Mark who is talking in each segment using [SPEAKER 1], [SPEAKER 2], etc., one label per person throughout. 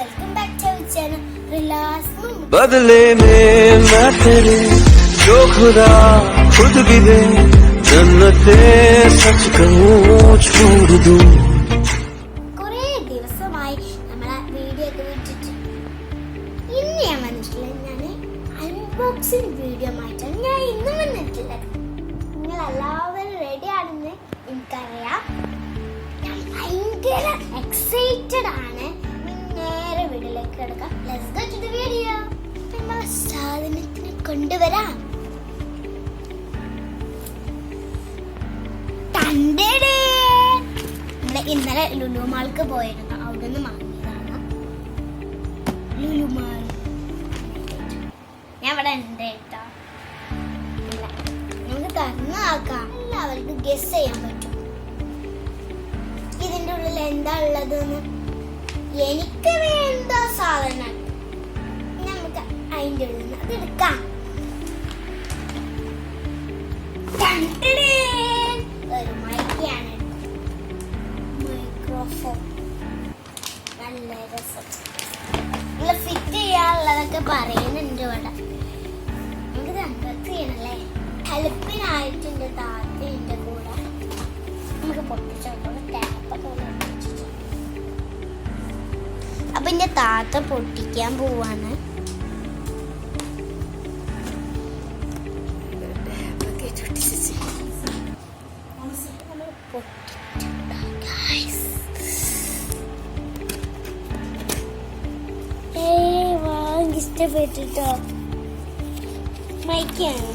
[SPEAKER 1] welcome back to our channel Rilla's Room.
[SPEAKER 2] बदले में मैं तेरे जो खुदा खुद भी दे जन्नते सच कहूँ छोड़ दूँ.
[SPEAKER 1] കുറേ ദിവസമായി നമ്മളെ വീഡിയോ ഒക്കെ വിട്ടിട്ട് ഇന്ന് ഞാൻ വന്നിട്ടില്ല. ഞാൻ അൺബോക്സിംഗ് വീഡിയോ ആയിട്ടാണ് ഞാൻ ഇന്നും വന്നിട്ടുള്ളത്. നിങ്ങൾ എല്ലാവരും റെഡി ആണെന്ന് എനിക്കറിയാം. ഞാൻ ഭയങ്കര എക്സൈറ്റഡ് ആണ്. നേരെ വീഡിയോയിലേക്ക് കിടക്കാം. Let's go to the video. നമ്മൾ സാധനത്തിന് കൊണ്ടുവരാം. ഇന്നലെ ലുലു മാൾക്ക് പോയിരുന്നു. അവിടെ നിന്ന് വാങ്ങിയതാണ് ലുലു മാൾ. ഞാൻ ഇവിടെ ഉണ്ട് കേട്ടോ. നമുക്ക് തുറന്നു നോക്കാം. എല്ലാവർക്കും ഗസ് ചെയ്യാൻ പറ്റും ഇതിന്റെ ഉള്ളിൽ എന്താ ഉള്ളതെന്ന്. എനിക്ക് വേണ്ട സാധനം നമുക്ക് അതിന്റെ ഉള്ളിൽ നിന്ന് അത് എടുക്കാം. ഒരു മൈക്കാണ്. നല്ല രസം. നല്ല ഫിറ്റ് ചെയ്യാനുള്ളതൊക്കെ പറയുന്നുണ്ട് ഇവിടെ. നമുക്ക് അൺബോക്സ് ചെയ്യണല്ലേ. ഹെൽപ്പിനായിട്ട് എന്റെ താത്ത എന്റെ കൂടെ നമുക്ക് പൊട്ടിച്ചോളൂ. ടാപ്പൊക്കെ പൊട്ടിച്ചു. അപ്പൊ എന്റെ താത്ത പൊട്ടിക്കാൻ പോവാണ്. ഇഷ്ടപ്പെട്ടിട്ടോ. മൈക്കിയാണ്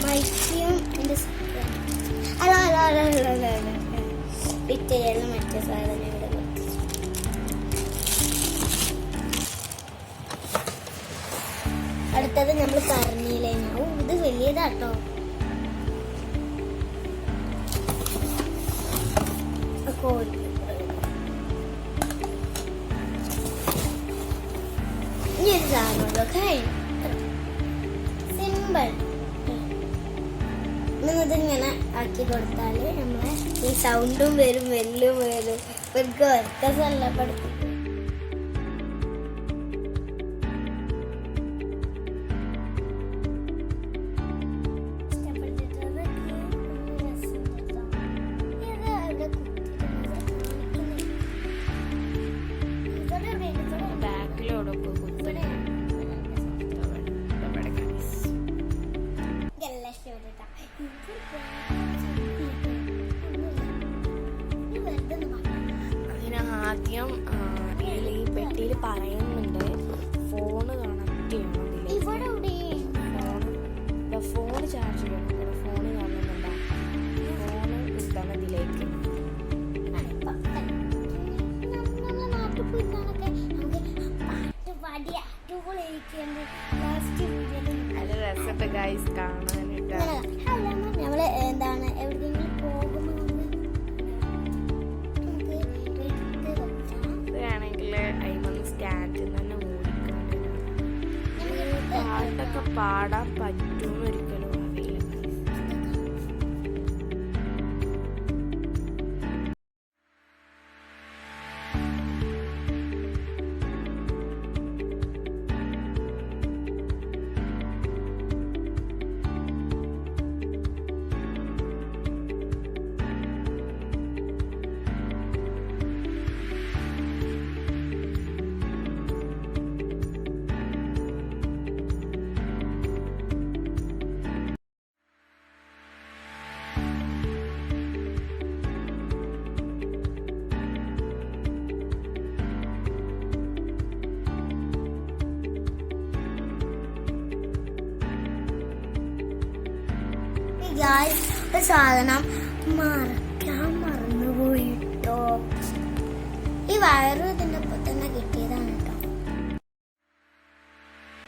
[SPEAKER 1] മൈക്കിയും എൻ്റെ പിറ്റേന്ന് മറ്റേ സാധനം ഇവിടെ കൊടുത്തു. അടുത്തത് നമ്മൾ പറഞ്ഞില്ലേ. ഇത് വലിയതാട്ടോ. കോഴി സിമ്പിൾ. ഇതിങ്ങനെ ആക്കി കൊടുത്താല് നമ്മളെ ഈ സൗണ്ടും വരും വെല്ലും വരും. ഇവർക്ക് വർക്കസല്ല പഠിപ്പിക്കും.
[SPEAKER 3] ആദ്യം ഈ പെട്ടിയിൽ പറയുന്നുണ്ട് ഫോണ് കണക്ട് ചെയ്യണം. ഫോൺ ചാർജ് ചെയ്യണം. ഫോണ് കാണുന്നുണ്ടോ? ഫോണ് കിട്ടണം ഇതിലേക്ക്. നല്ല രസമുണ്ട് ഗൈസ് കാണാനായിട്ട്.
[SPEAKER 1] നമ്മള് എന്താണ് എവിടെയെങ്കിലും പോകുമ്പോൾ
[SPEAKER 3] സ്റ്റാൻഡിൽ തന്നെ ഓടിക്കാണ്ട് പാട്ടൊക്കെ പാടാൻ പറ്റുമെന്ന് ഒരിക്കലും അറിയില്ല.
[SPEAKER 1] ഒരു സാധനം മറക്കാൻ മറന്നുപോയിട്ടോ. ഈ വയറ്